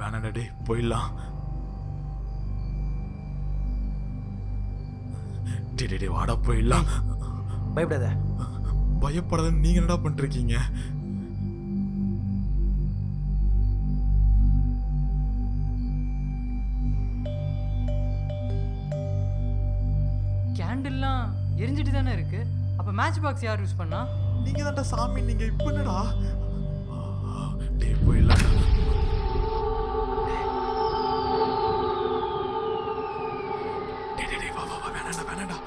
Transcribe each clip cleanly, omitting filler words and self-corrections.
வேணாடா டேய், போயிடலாம். டேய் வாடா போயிடலாம். பயப்படாத. பயப்படாதன்னு நீங்க என்னடா பண்ணிருக்கீங்க? கேண்டில்லாம் எரிஞ்சிட்டு தானே இருக்கு. அப்ப மேட்ச் பாக்ஸ் யார் யூஸ் பண்ணா? நீங்க தான்டா சாமி. நீங்க இப்ப என்னடா? டேய் போயிடலாம். டேய் வா வா வா, வேணாடா வேணாடா.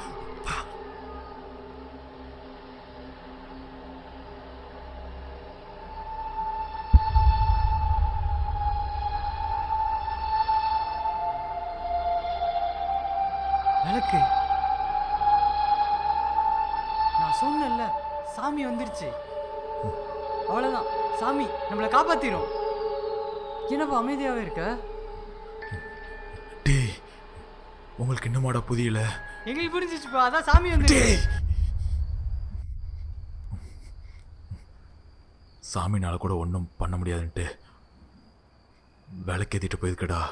விளக்கு. நான் சொன்னேன்ல, சாமி வந்துருச்சு. அவ்வளவுதான், சாமி நம்மளை காப்பாத்திரும். என்னப்பா அமைதியாவே இருக்க? டேய் உங்களுக்கு இன்னுமாடா புரியல? எங்களுக்கு புரிஞ்சிச்சுப்பா, அதான் சாமி வந்துருச்சு. டேய் சாமினால கூட ஒன்றும் பண்ண முடியாதுன்ட்டு விளக்கேத்திட்டு போயிருக்கடா.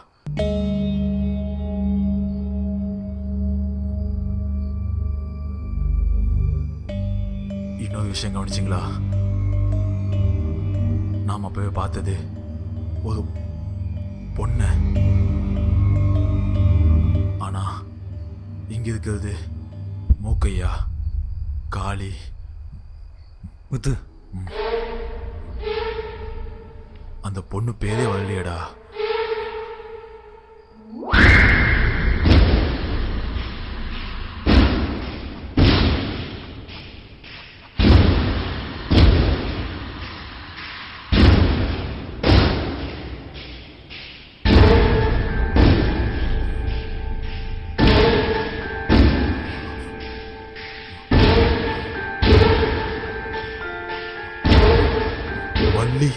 இன்னொரு விஷயம் கவனிச்சிங்களா? நாம் அப்பவே பார்த்தது ஒரு பொண்ணு. ஆனா இங்க இருக்கிறது மூக்கையா, காளி. முத்து, அந்த பொண்ணு பேரே வரலையடா. வள்ளி.